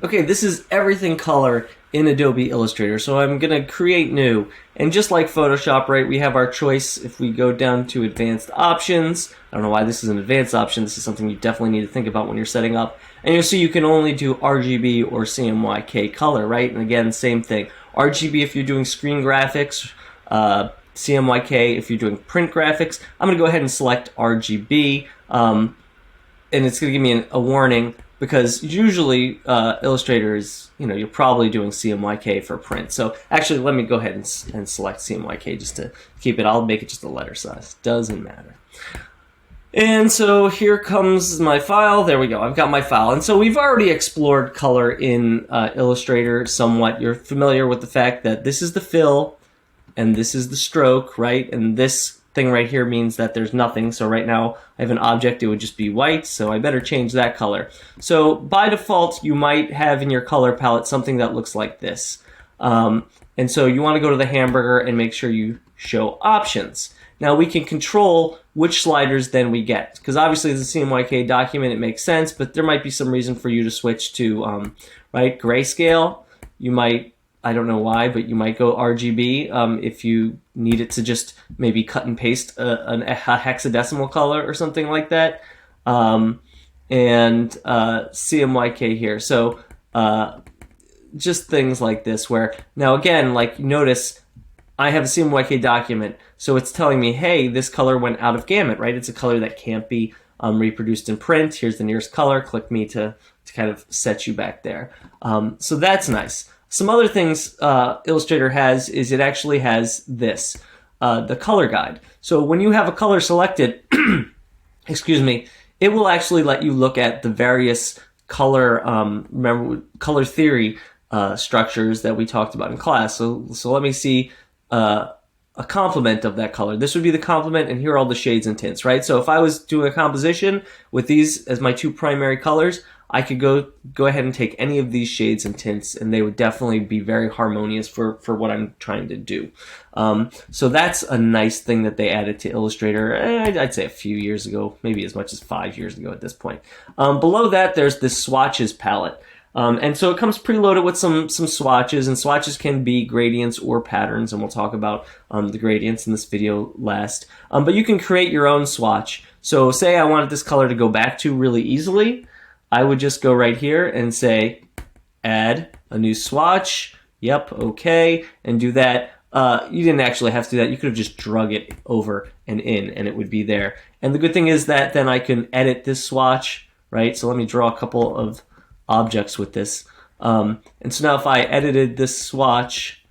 Okay, this is everything color in Adobe Illustrator, so I'm going to create new. And just like Photoshop, right, we have our choice. If we go down to advanced options, I don't know why this is an advanced option. This is something you definitely need to think about when you're setting up. And you'll see you can only do RGB or CMYK color, right? And again, same thing. RGB if you're doing screen graphics, CMYK if you're doing print graphics. I'm going to go ahead and select RGB, and it's going to give me a warning, because usually Illustrator is, you're probably doing CMYK for print. So actually, let me go ahead and select CMYK just to keep it. I'll make it just a letter size. Doesn't matter. And so here comes my file. There we go. I've got my file. And so we've already explored color in Illustrator somewhat. You're familiar with the fact that this is the fill and this is the stroke, right? And this thing right here means that there's nothing. So right now I have an object, it would just be white, so I better change that color. So by default, you might have in your color palette something that looks like this. And so you want to go to the hamburger and make sure you show options. Now we can control which sliders then we get, because obviously as a CMYK document it makes sense, but there might be some reason for you to switch to right, grayscale. You might, I don't know why, but you might go RGB if you need it to just maybe cut and paste a hexadecimal color or something like that. And CMYK here. So just things like this where, now again, like notice I have a CMYK document, so it's telling me, hey, this color went out of gamut, right? It's a color that can't be reproduced in print. Here's the nearest color. Click me to kind of set you back there. So that's nice. Some other things Illustrator has is it actually has this, the color guide. So when you have a color selected, excuse me, it will actually let you look at the various color, remember, color theory structures that we talked about in class. So let me see a complement of that color. This would be the complement, and here are all the shades and tints, right? So if I was doing a composition with these as my two primary colors, I could go ahead and take any of these shades and tints, and they would definitely be very harmonious for what I'm trying to do. So that's a nice thing that they added to Illustrator, I'd say a few years ago, maybe as much as 5 years ago at this point. Below that, there's this Swatches palette. And so it comes preloaded with some swatches, and swatches can be gradients or patterns, and we'll talk about the gradients in this video last. But you can create your own swatch. So say I wanted this color to go back to really easily, I would just go right here and say, add a new swatch. Yep, okay, and do that. You didn't actually have to do that. You could have just drug it over and in, and it would be there. And the good thing is that then I can edit this swatch, right? So let me draw a couple of objects with this. And so now if I edited this swatch,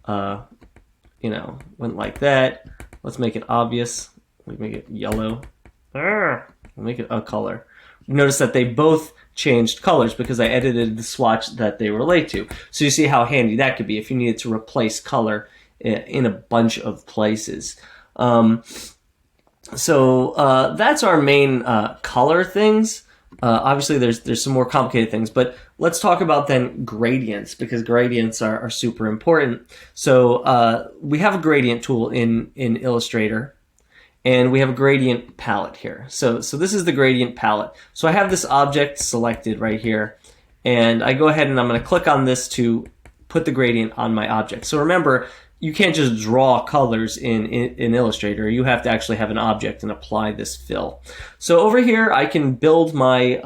went like that. Let's make it obvious. We make it yellow. We'll make it a color. Notice that they both changed colors because I edited the swatch that they relate to. So you see how handy that could be if you needed to replace color in a bunch of places. So that's our main color things. Obviously, there's some more complicated things, but let's talk about then gradients, because gradients are super important. So we have a gradient tool in Illustrator, and we have a gradient palette here. So this is the gradient palette. So I have this object selected right here, and I go ahead and I'm going to click on this to put the gradient on my object. So remember, you can't just draw colors in Illustrator. You have to actually have an object and apply this fill. So over here, I can build my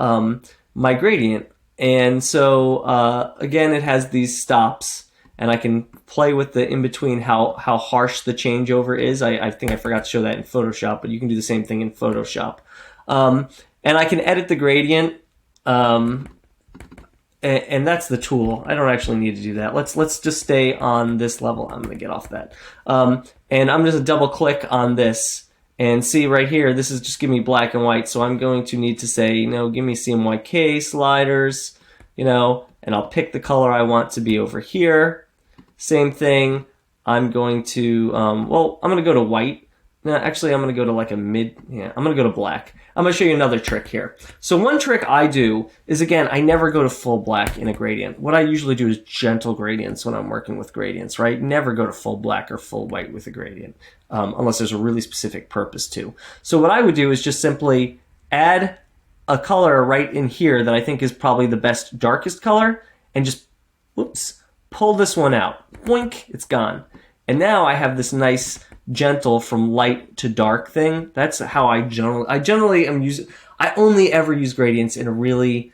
my gradient. And so again, it has these stops, and I can play with the in-between, how harsh the changeover is. I think I forgot to show that in Photoshop, but you can do the same thing in Photoshop. And I can edit the gradient. And that's the tool. I don't actually need to do that. Let's just stay on this level. I'm going to get off that. And I'm just going to double click on this and see right here, this is just giving me black and white. So I'm going to need to say, give me CMYK sliders, and I'll pick the color I want to be over here. Same thing. I'm going to, I'm going to go to white. No, actually, I'm going to go to like a mid, I'm going to go to black. I'm going to show you another trick here. So one trick I do is, again, I never go to full black in a gradient. What I usually do is gentle gradients when I'm working with gradients, right? Never go to full black or full white with a gradient, unless there's a really specific purpose to. So what I would do is just simply add a color right in here that I think is probably the best darkest color, and just, whoops, pull this one out. Boink, it's gone. And now I have this nice gentle from light to dark thing. That's how I generally am using. I only ever use gradients in a really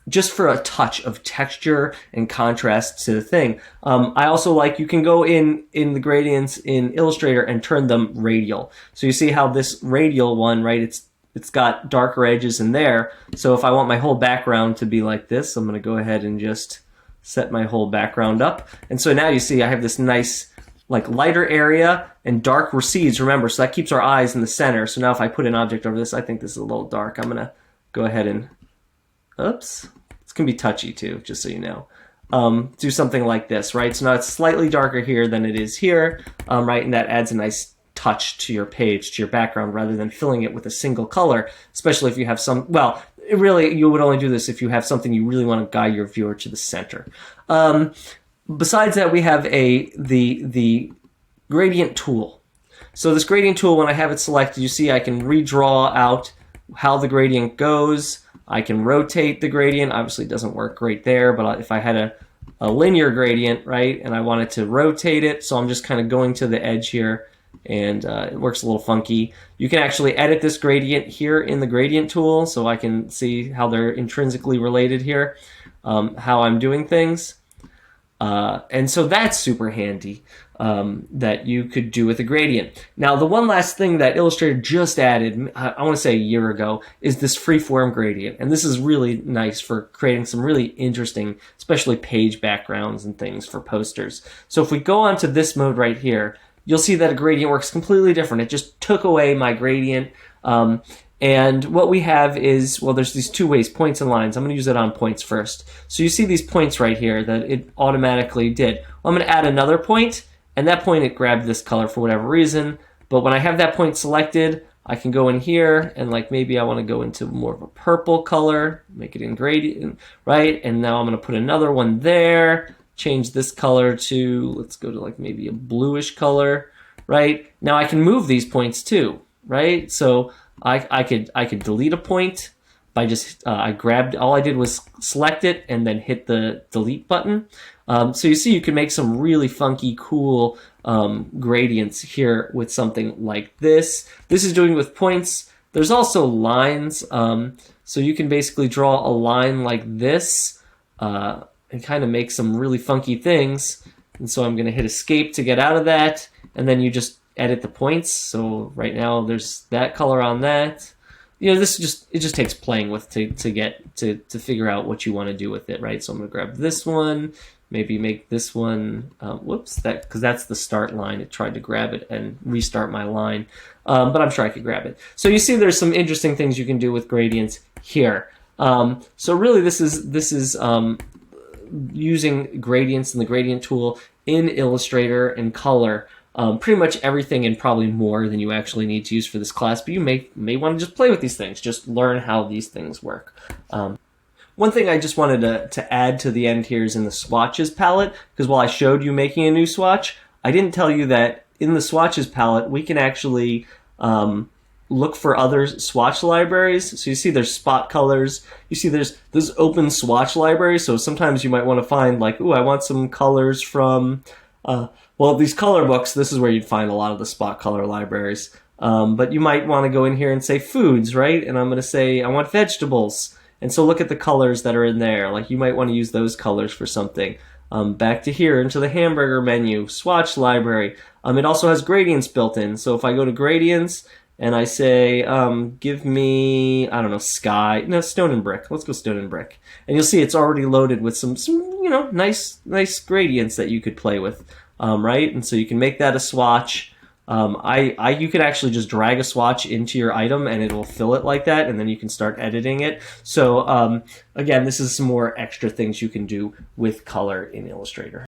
just for a touch of texture and contrast to the thing. I also like, you can go in the gradients in Illustrator and turn them radial. So you see how this radial one, right, it's got darker edges in there. So if I want my whole background to be like this, I'm going to go ahead and just set my whole background up. And so now you see I have this nice like lighter area and dark recedes, remember, so that keeps our eyes in the center. So now if I put an object over this, I think this is a little dark. I'm going to go ahead and, oops, it's going to be touchy too, just so you know. Do something like this, right? So now it's slightly darker here than it is here, right? And that adds a nice touch to your page, to your background, rather than filling it with a single color, especially if you have some, well, really, you would only do this if you have something you really want to guide your viewer to the center. Besides that, we have the gradient tool. So this gradient tool, when I have it selected, you see I can redraw out how the gradient goes. I can rotate the gradient. Obviously, it doesn't work great there, but if I had a linear gradient, right, and I wanted to rotate it, so I'm just kind of going to the edge here, and it works a little funky. You can actually edit this gradient here in the gradient tool, so I can see how they're intrinsically related here, how I'm doing things. And so that's super handy, that you could do with a gradient. Now, the one last thing that Illustrator just added, I want to say a year ago, is this freeform gradient. And this is really nice for creating some really interesting, especially page backgrounds and things for posters. So if we go on to this mode right here, you'll see that a gradient works completely different. It just took away my gradient. And what we have is, well, there's these two ways, points and lines. I'm going to use it on points first. So you see these points right here that it automatically did. Well, I'm going to add another point, and that point it grabbed this color for whatever reason. But when I have that point selected, I can go in here and like maybe I want to go into more of a purple color, make it in gradient, right? And now I'm going to put another one there, change this color to, let's go to like maybe a bluish color, right? Now I can move these points too, right? So I could delete a point by just I grabbed, all I did was select it and then hit the delete button. So you see you can make some really funky, cool gradients here with something like this. This is doing with points. There's also lines, so you can basically draw a line like this and kind of make some really funky things. And so I'm going to hit escape to get out of that, and then you just edit the points. So right now there's that color on that. You know, this just takes playing with to figure out what you want to do with it, right? So I'm going to grab this one, maybe make this one, whoops, that, because that's the start line. It tried to grab it and restart my line, but I'm sure I could grab it. So you see there's some interesting things you can do with gradients here. So really this is using gradients and the gradient tool in Illustrator and color. Pretty much everything and probably more than you actually need to use for this class, but you may want to just play with these things, just learn how these things work. One thing I just wanted to add to the end here is in the Swatches palette, because while I showed you making a new swatch, I didn't tell you that in the Swatches palette we can actually look for other swatch libraries. So you see there's spot colors, you see there's this open swatch library, so sometimes you might want to find like, ooh, I want some colors from well, these color books, this is where you'd find a lot of the spot color libraries. But you might want to go in here and say foods, right? And I'm going to say I want vegetables. And so look at the colors that are in there. Like you might want to use those colors for something. Back to here, into the hamburger menu, swatch library. It also has gradients built in. So if I go to gradients and I say, give me, I don't know, sky, no, stone and brick. Let's go stone and brick. And you'll see it's already loaded with some you know, nice gradients that you could play with. Right? And so you can make that a swatch. You can actually just drag a swatch into your item and it will fill it like that, and then you can start editing it. So again, this is some more extra things you can do with color in Illustrator.